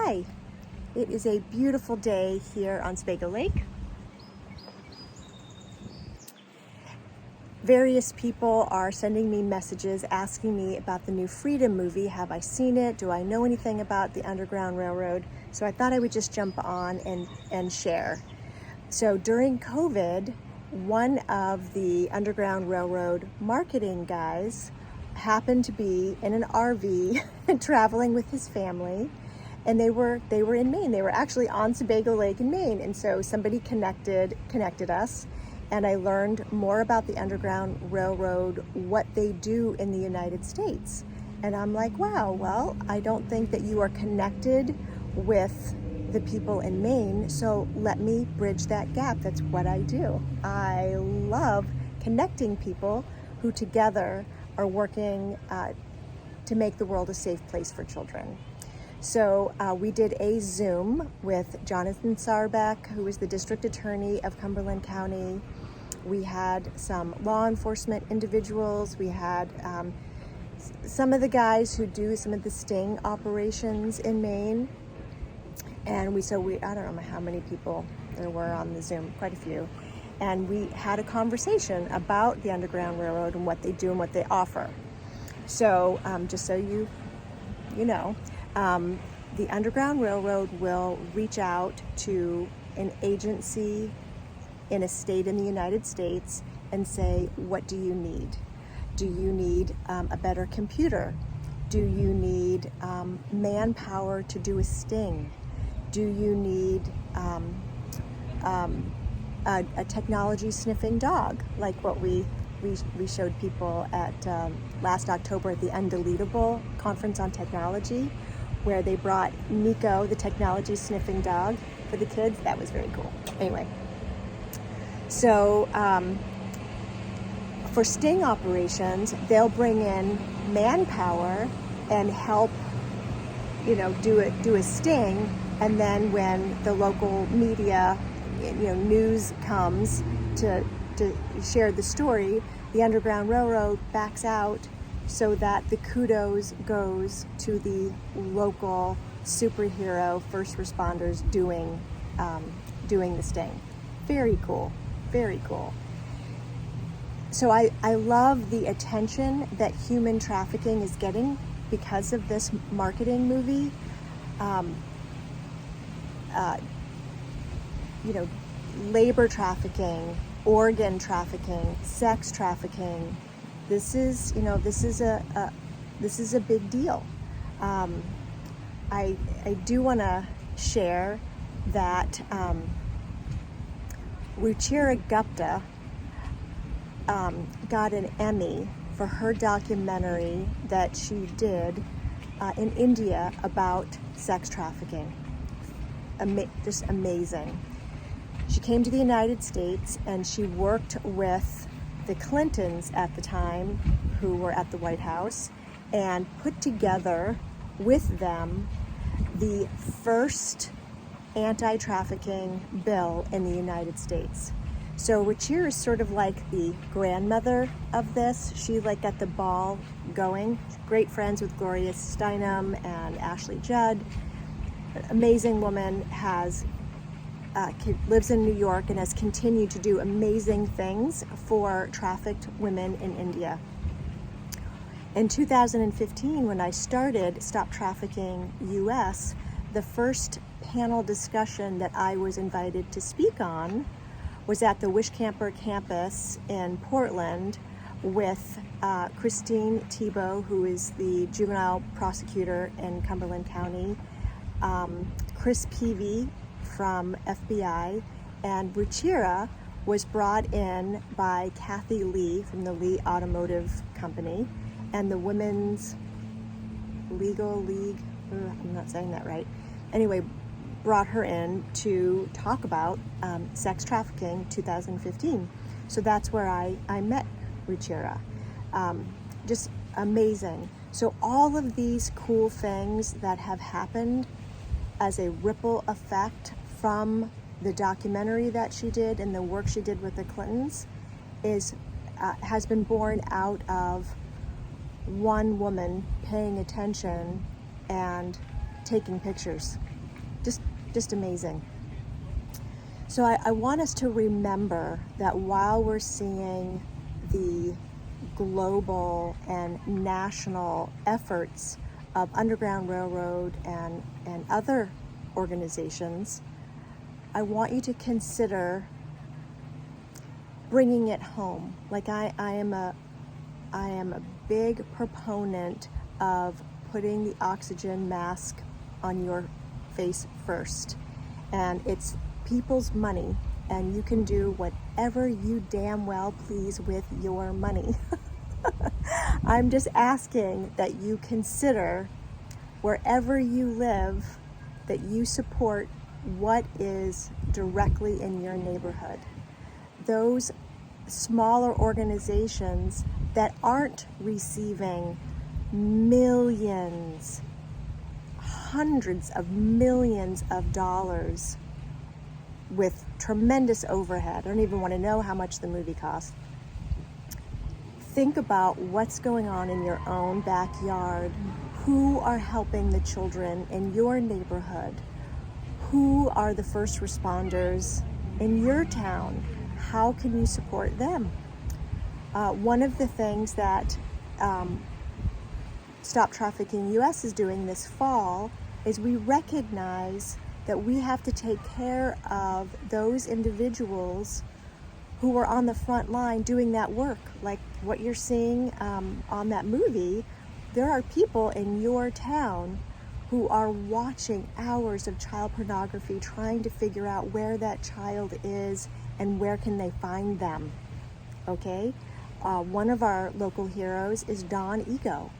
Hi, it is a beautiful day here on Oswego Lake. Various people are sending me messages asking me about the new Freedom movie. Have I seen it? Do I know anything about the Underground Railroad? So I thought I would just jump on and share. So during COVID, one of the Underground Railroad marketing guys happened to be in an RV traveling with his family, and they were in Maine. They were actually on Oswego Lake in Maine, and so somebody connected us, and I learned more about the Underground Railroad, what they do in the United States. And I'm like, wow, well, I don't think that you are connected with the people in Maine, so let me bridge that gap. That's what I do. I love connecting people who together are working to make the world a safe place for children. So we did a Zoom with Jonathan Sarbeck, who is the district attorney of Cumberland County. We had some law enforcement individuals. We had some of the guys who do some of the sting operations in Maine. And I don't know how many people there were on the Zoom, quite a few. And we had a conversation about the Underground Railroad and what they do and what they offer. So just so you know, the Underground Railroad will reach out to an agency in a state in the United States and say, what do you need? Do you need a better computer? Do you need manpower to do a sting? Do you need a technology sniffing dog, like what we showed people at last October at the Undeletable Conference on Technology, where they brought Nico, the technology sniffing dog, for the kids. That was very cool. Anyway, so for sting operations, they'll bring in manpower and help, do a sting, and then when the local media, news comes to share the story, the Underground Railroad backs out so that the kudos goes to the local superhero first responders doing the sting. Very cool, very cool. So I love the attention that human trafficking is getting because of this marketing movie. Labor trafficking, organ trafficking, sex trafficking. This is a big deal. I do want to share that Ruchira Gupta got an Emmy for her documentary that she did in India about sex trafficking. Just amazing. She came to the United States and she worked with the Clintons at the time, who were at the White House, and put together with them the first anti-trafficking bill in the United States. So Ruchira is sort of like the grandmother of this. She got the ball going. Great friends with Gloria Steinem and Ashley Judd. Amazing woman, lives in New York and has continued to do amazing things for trafficked women in India. In 2015, when I started Stop Trafficking US, the first panel discussion that I was invited to speak on was at the Wishcamper campus in Portland with Christine Thibault, who is the juvenile prosecutor in Cumberland County, Chris Peavy from FBI, and Ruchira was brought in by Kathy Lee from the Lee Automotive Company and the Women's Legal League, I'm not saying that right, anyway, brought her in to talk about sex trafficking 2015. So that's where I met Ruchira. Just amazing. So all of these cool things that have happened as a ripple effect from the documentary that she did and the work she did with the Clintons has been born out of one woman paying attention and taking pictures just amazing. So I want us to remember that while we're seeing the global and national efforts of Underground Railroad and other organizations, I want you to consider bringing it home. Like I am a big proponent of putting the oxygen mask on your face first. And it's people's money, and you can do whatever you damn well please with your money. I'm just asking that you consider, wherever you live, that you support what is directly in your neighborhood. Those smaller organizations that aren't receiving millions, hundreds of millions of dollars with tremendous overhead. I don't even want to know how much the movie cost. Think about what's going on in your own backyard. Who are helping the children in your neighborhood? Who are the first responders in your town? How can you support them? One of the things that Stop Trafficking US is doing this fall is we recognize that we have to take care of those individuals who are on the front line doing that work. Like what you're seeing on that movie, there are people in your town who are watching hours of child pornography, trying to figure out where that child is and where can they find them, okay? One of our local heroes is Dawn Ego.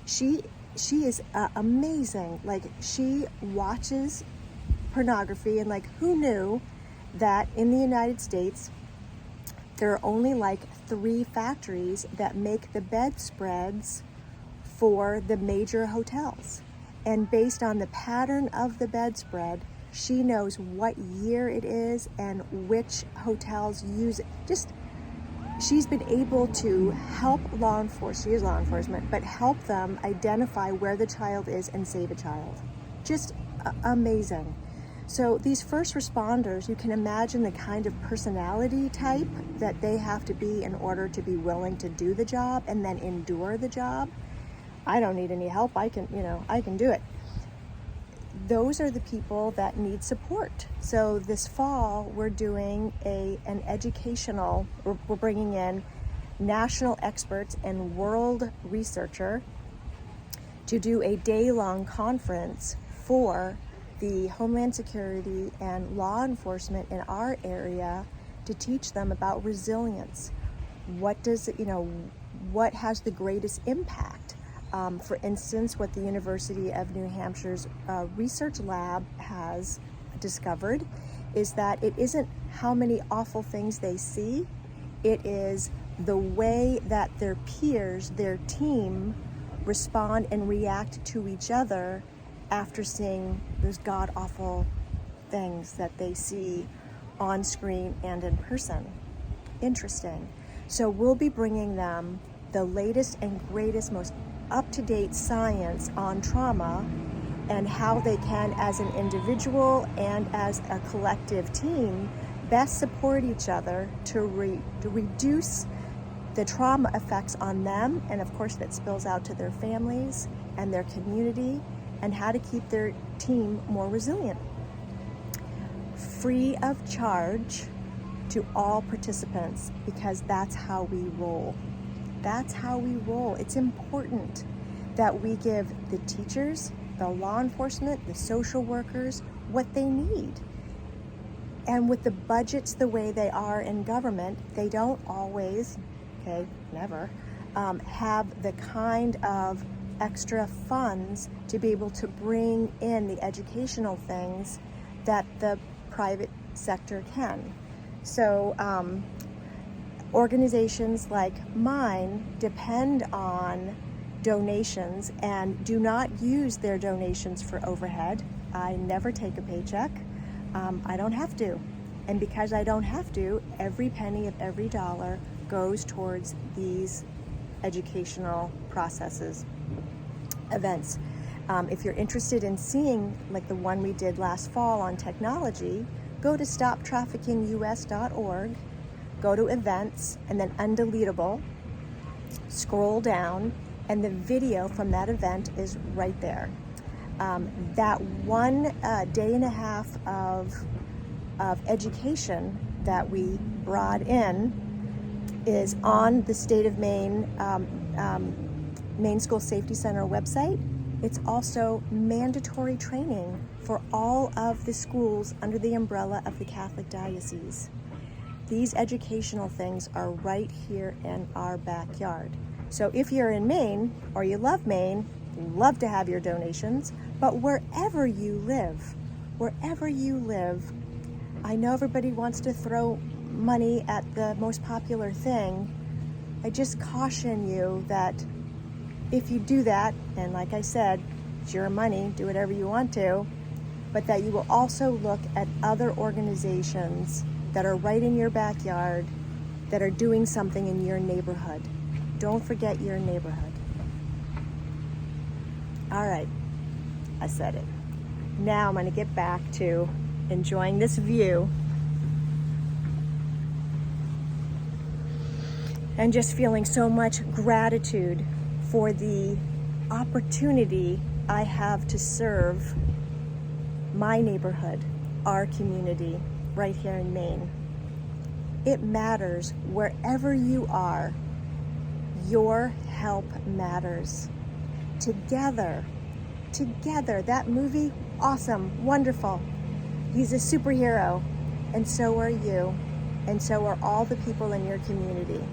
She is amazing. Like, she watches pornography, and like, who knew that in the United States there are only like 3 factories that make the bedspreads for the major hotels, and based on the pattern of the bedspread, she knows what year it is and which hotels use it. She's been able to help law enforcement, she is law enforcement, but help them identify where the child is and save a child. Just amazing. So these first responders, you can imagine the kind of personality type that they have to be in order to be willing to do the job and then endure the job. I don't need any help. I can do it. Those are the people that need support. So this fall, we're doing an educational, we're bringing in national experts and world researcher to do a day-long conference for the Homeland Security and law enforcement in our area to teach them about resilience. What has the greatest impact? For instance, what the University of New Hampshire's research lab has discovered is that it isn't how many awful things they see, it is the way that their peers, their team, respond and react to each other after seeing those god-awful things that they see on screen and in person. Interesting. So we'll be bringing them the latest and greatest, most up-to-date science on trauma and how they can, as an individual and as a collective team, best support each other to reduce the trauma effects on them, and of course that spills out to their families and their community, and how to keep their team more resilient. Free of charge to all participants, because that's how we roll. That's how we roll. It's important that we give the teachers, the law enforcement, the social workers what they need. And with the budgets the way they are in government, they don't always, never, have the kind of extra funds to be able to bring in the educational things that the private sector can. So organizations like mine depend on donations and do not use their donations for overhead. I never take a paycheck. I don't have to. And because I don't have to, every penny of every dollar goes towards these educational processes, events. If you're interested in seeing like the one we did last fall on technology, go to stoptraffickingus.org, go to events, and then undeletable, scroll down, and the video from that event is right there. That 1 day and a half of education that we brought in is on the State of Maine Maine School Safety Center website. It's also mandatory training for all of the schools under the umbrella of the Catholic Diocese. These educational things are right here in our backyard. So if you're in Maine or you love Maine, love to have your donations, but wherever you live, I know everybody wants to throw money at the most popular thing. I just caution you that if you do that, and like I said, it's your money, do whatever you want to, but that you will also look at other organizations that are right in your backyard that are doing something in your neighborhood. Don't forget your neighborhood. All right, I said it. Now I'm going to get back to enjoying this view and just feeling so much gratitude for the opportunity I have to serve my neighborhood, our community, right here in Maine. It matters wherever you are. Your help matters. Together, that movie, awesome, wonderful. He's a superhero, and so are you, and so are all the people in your community.